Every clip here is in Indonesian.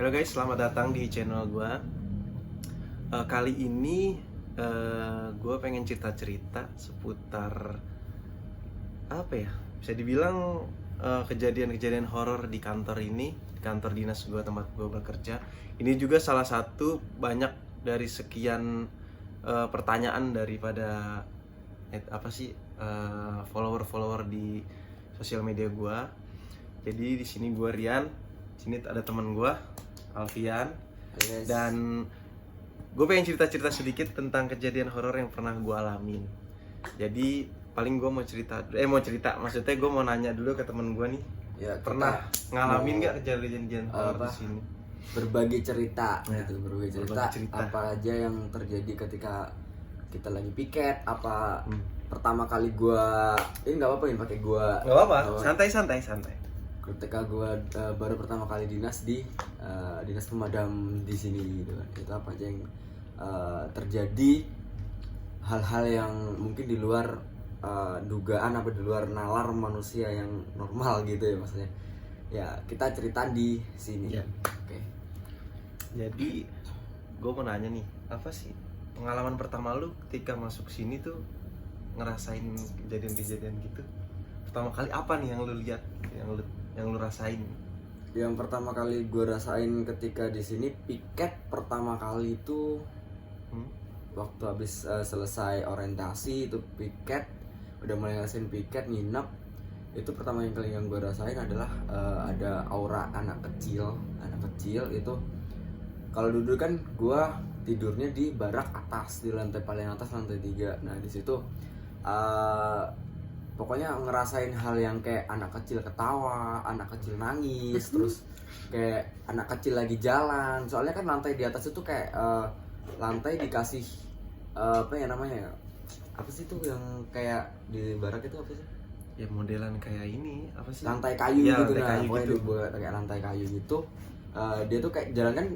Halo guys, selamat datang di channel gue. Kali ini gue pengen cerita-cerita seputar apa ya? Bisa dibilang kejadian-kejadian horor di kantor ini, di kantor dinas gue, tempat gue bekerja. Ini juga salah satu banyak dari sekian pertanyaan daripada follower-follower di sosial media gue. Jadi di sini gue Rian, sini ada teman gue Alfian. Yes. Dan gue pengen cerita-cerita sedikit tentang kejadian horor yang pernah gue alamin. Jadi paling gue mau cerita, maksudnya gue mau nanya dulu ke temen gue nih, Ya, pernah ngalamin nggak kejadian horor di sini? Berbagi cerita, Ya, gitu, berbagi cerita, berbagi cerita. apa aja yang terjadi ketika kita lagi piket, pertama kali gua, ini nggak apa-apa ini pakai gua. Gak apa-apa, santai. Ketika gua baru pertama kali dinas di dinas pemadam di sini gitu kan, itu apa aja yang terjadi, hal-hal yang mungkin di luar dugaan apa di luar nalar manusia yang normal gitu ya maksudnya. Ya kita cerita di sini. Ya. Oke. Jadi gue mau nanya nih, apa sih pengalaman pertama lu ketika masuk sini tuh ngerasain kejadian-kejadian gitu? Pertama kali apa nih yang lu lihat, yang lu rasain? Yang pertama kali gue rasain ketika di sini piket pertama kali itu waktu habis selesai orientasi itu piket, udah mulai ngerasain piket nginep. Itu pertama kali yang gue rasain adalah ada aura anak kecil itu. Kalau dulu kan gue tidurnya di barak atas, di lantai paling atas, lantai 3. Nah di situ pokoknya ngerasain hal yang kayak anak kecil ketawa, anak kecil nangis, terus kayak anak kecil lagi jalan. Soalnya kan lantai di atas itu kayak lantai dikasih apa ya namanya? Apa sih itu yang kayak di barak itu apa sih? Ya modelan kayak ini, apa sih? Lantai kayu ya, gitu, lantai nah kayu pokoknya gitu. dibuat kayak lantai kayu gitu. Dia tuh kayak jalan kan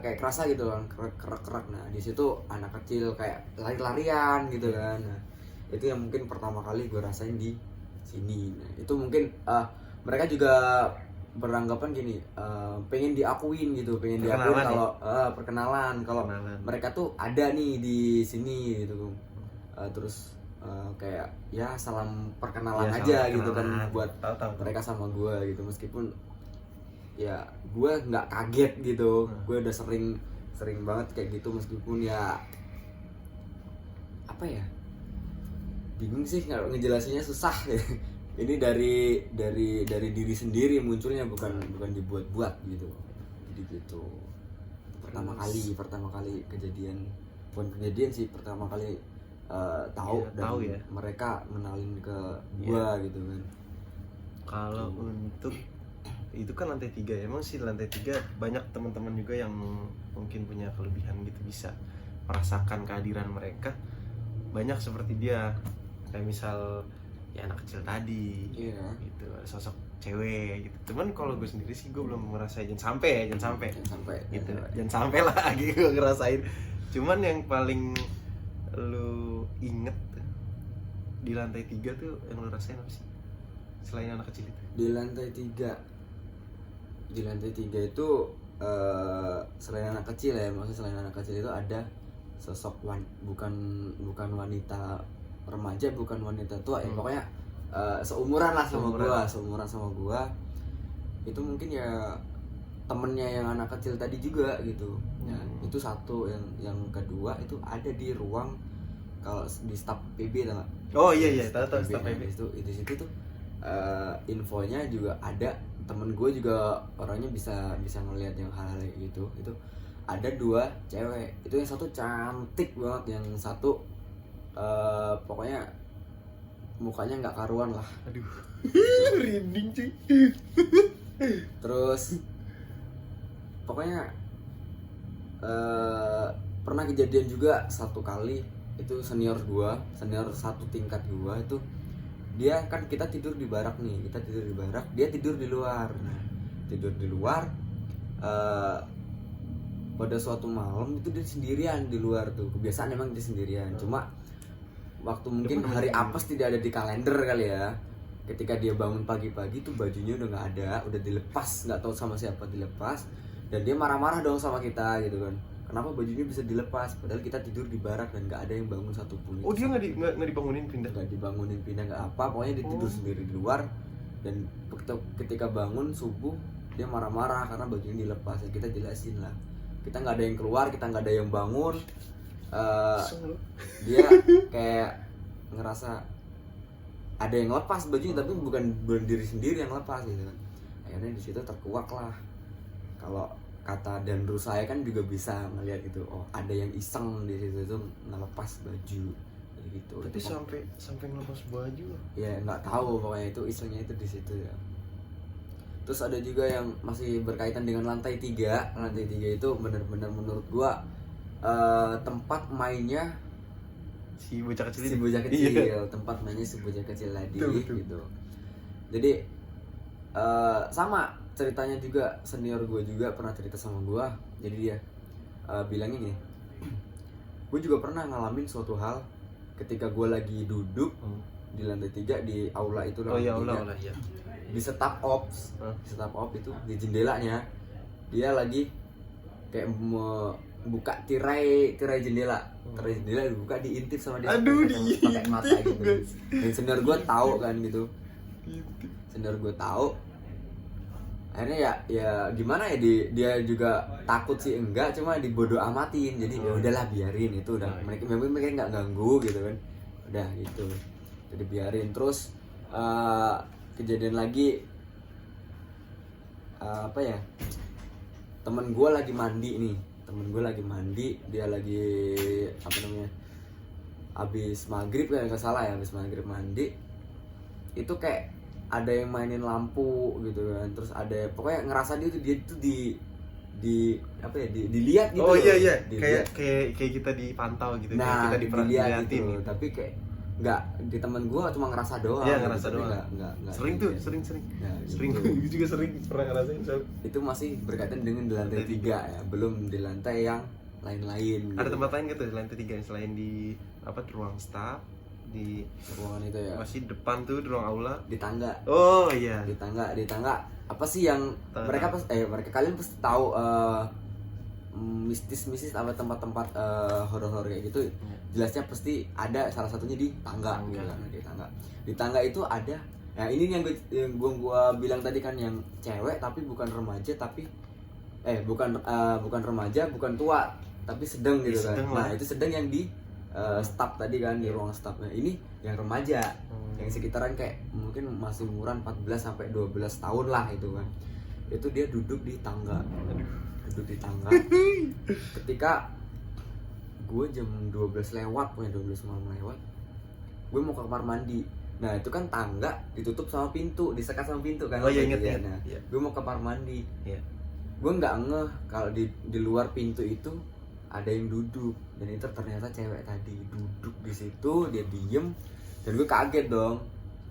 kayak kerasa gitu kan, kerak. Nah di situ anak kecil kayak lari-larian gitu kan. Nah, itu yang mungkin pertama kali gue rasain di sini. Nah, itu mungkin mereka juga beranggapan gini, pengen diakuin gitu, pengen diakuin kalau perkenalan kalau mereka tuh ada nih di sini gitu. Terus kayak ya salam perkenalan Ya, aja salam gitu kan perkenalan. buat Tahu. mereka sama gue gitu, meskipun ya gue nggak kaget gitu. Gue udah sering banget kayak gitu, meskipun ya apa ya, bingung sih kalau ngejelasinnya, susah. Ini dari diri sendiri munculnya, bukan dibuat-buat gitu. Jadi gitu. Pertama kali kejadian, bukan kejadian sih, pertama kali tahu Iya, dan tahu ya. mereka kenalin ke gua gitu kan. Kalau untuk itu kan lantai 3, emang sih lantai 3 banyak teman-teman juga yang mungkin punya kelebihan gitu, bisa merasakan kehadiran mereka. Banyak seperti dia, kayak misal ya anak kecil tadi, gitu, ada sosok cewek gitu. Cuman kalau gue sendiri sih gue belum ngerasain, jangan sampai gitu, jangan sampai lagi gue ngerasain. Cuman yang paling lu inget di lantai 3 tuh yang lu rasain apa sih selain anak kecil itu? Di lantai 3 itu selain anak kecil ya, maksudnya selain anak kecil itu ada sosok bukan wanita remaja, bukan wanita tua ya, pokoknya seumuran lah sama gua. Itu mungkin ya temennya yang anak kecil tadi juga gitu. Nah, itu satu. Yang kedua itu ada di ruang, kalau di staf PB tau gak? Oh iya tahu staf PB. Itu di situ tuh infonya juga ada, temen gue juga orangnya bisa ngelihat yang hal-hal kayak gitu. Itu ada 2 cewek, itu yang satu cantik banget, yang satu pokoknya mukanya nggak karuan lah. Aduh, merinding cuy. Terus pokoknya pernah kejadian juga satu kali, itu senior satu tingkat gua. Itu dia kan, kita tidur di barak, dia tidur di luar. Nah, tidur di luar pada suatu malam itu dia sendirian di luar tuh. Kebiasaan emang dia sendirian, cuma waktu mungkin hari apes tidak ada di kalender kali ya. Ketika dia bangun pagi-pagi tuh bajunya udah nggak ada, udah dilepas, nggak tahu sama siapa dilepas. Dan dia marah-marah dong sama kita gitu kan, kenapa bajunya bisa dilepas padahal kita tidur di barak dan nggak ada yang bangun satupun. Oh, dia nggak dibangunin pindah? Nggak dibangunin pindah, nggak apa, pokoknya dia tidur sendiri di luar. Dan ketika bangun subuh dia marah-marah karena bajunya dilepas. Ya kita jelasin lah, kita nggak ada yang keluar, kita nggak ada yang bangun. Dia kayak ngerasa ada yang lepas bajunya tapi bukan diri sendiri yang lepas gitu kan. Akhirnya di situ terkuak lah. Kalau kata Dandru saya kan juga bisa ngelihat gitu, oh ada yang iseng di situ tuh ngelepas baju gitu. Tapi sampai ngelepas baju? Ya nggak tahu, pokoknya itu isengnya itu di situ ya. Terus ada juga yang masih berkaitan dengan lantai 3. Lantai 3 itu benar-benar menurut gua tempat mainnya si bocah kecil. Iya. Tempat mainnya si bocah kecil tadi gitu. Jadi sama ceritanya juga, senior gue juga pernah cerita sama gue. Jadi dia bilang ini, gue juga pernah ngalamin suatu hal ketika gue lagi duduk di lantai 3 di aula itu. Aula ya. Di staff ops, itu di jendelanya dia lagi kayak buka tirai jendela. Tirai jendela dibuka, diintip sama dia. Aduh, pakai mata gitu. Dan senior gue tahu kan gitu. Senior gue tahu. Akhirnya ya gimana ya, dia juga takut sih enggak, cuma dibodoh amatin. Jadi ya udahlah biarin, itu udah mereka nggak ganggu gitu kan. Udah gitu. Jadi biarin. Terus kejadian lagi apa ya? Temen gue lagi mandi nih. Dia lagi apa namanya? Habis maghrib kan, nggak salah ya, habis maghrib mandi. Itu kayak ada yang mainin lampu gitu kan, terus ada pokoknya ngerasa dia tuh di apa ya, dilihat gitu. Oh iya kayak kita dipantau gitu. Nah, kayak kita dilihat gitu. Tapi kayak nggak, di temen gue cuma ngerasa doang. Iya, ngerasa gitu, doang. Nggak sering gitu. tuh sering Nah, sering gitu. gue juga sering pernah ngerasain. Itu masih berkaitan dengan di lantai 3 ya, belum di lantai yang lain-lain Ada gitu. tempat lain gitu lantai 3 selain di apa, di ruang staff, di ruangan itu ya, masih depan tuh di ruang aula, di tangga. oh iya, Di tangga apa sih yang mereka kalian pasti tahu mistis apa tempat-tempat horor kayak gitu. Jelasnya pasti ada, salah satunya di tangga gitu kan. Di tangga itu ada. Nah, ini yang gua bilang tadi kan, yang cewek tapi bukan remaja, tapi bukan remaja, bukan tua, tapi sedang gitu kan. Nah, itu sedang yang di staff tadi kan, di ruang staff. Nah, ini yang remaja. Yang sekitaran kayak mungkin masih umuran 14 sampai 12 tahun lah itu kan. Itu dia duduk di tangga. Ketika gue jam 12 lewat, punya 12 malam lewat, gue mau ke kamar mandi. Nah, itu kan tangga ditutup sama pintu, disekat sama pintu kan. Oh iya, inget ya. Nah, gue mau ke kamar mandi. Iya. Gue nggak ngeh kalau di luar pintu itu ada yang duduk, dan itu ternyata cewek tadi duduk di situ. Dia diem dan gue kaget dong.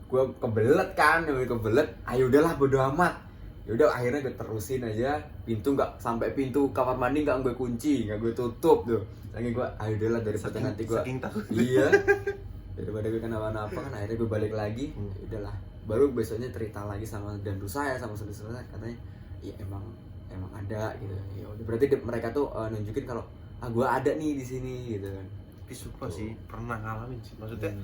Gue kebelet kan, ayo udahlah bodo amat. Yaudah, akhirnya gue terusin aja. Pintu nggak, sampai pintu kamar mandi nggak gue kunci, nggak gue tutup tuh. Lagi gue ayo udahlah, daripada nanti gue iya daripada gue kenapa-napa kan. Akhirnya gue balik lagi. Udahlah, baru besoknya cerita lagi sama Dandru saya, sama saudara-saudara, katanya ya emang ada gitu. Ya udah, berarti mereka tuh nunjukin kalau gue ada nih di sini gitu kan. Tapi sumpah sih pernah ngalamin sih, maksudnya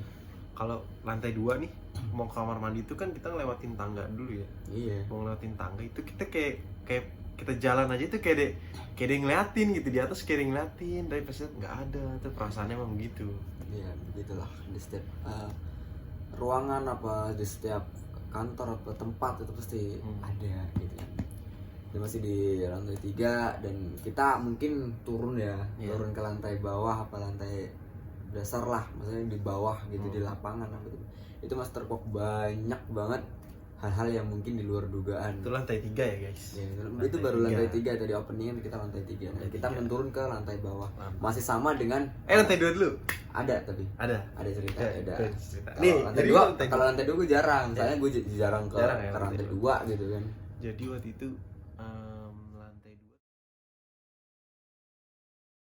kalau lantai 2 nih mau ke kamar mandi itu kan kita ngelewatin tangga dulu ya. Iya. Mau ngelewatin tangga itu kita kayak kita jalan aja itu kayak dia ngeliatin gitu, di atas kayak dia ngeliatin, tapi pas nggak ada. Itu perasaannya emang begitu. Iya, begitulah di setiap ruangan apa, di setiap kantor apa tempat itu pasti ada gitu kan. Dia masih di lantai 3 dan kita mungkin turun turun ke lantai bawah apa lantai dasar lah, maksudnya di bawah gitu, di lapangan gitu. Itu masih terkuak banyak banget hal-hal yang mungkin di luar dugaan. Itu lantai 3 ya guys. Ya, itu baru lantai 3 tadi openingnya, kita lantai 3. Nah, kita menurun ke lantai bawah. Masih sama dengan lantai 2 dulu. Ada tapi. Ada cerita. Ada. Nih, lantai 2 kalau lantai 2 gue jarang. Soalnya gue jarang ke lantai 2 gitu kan. Jadi waktu itu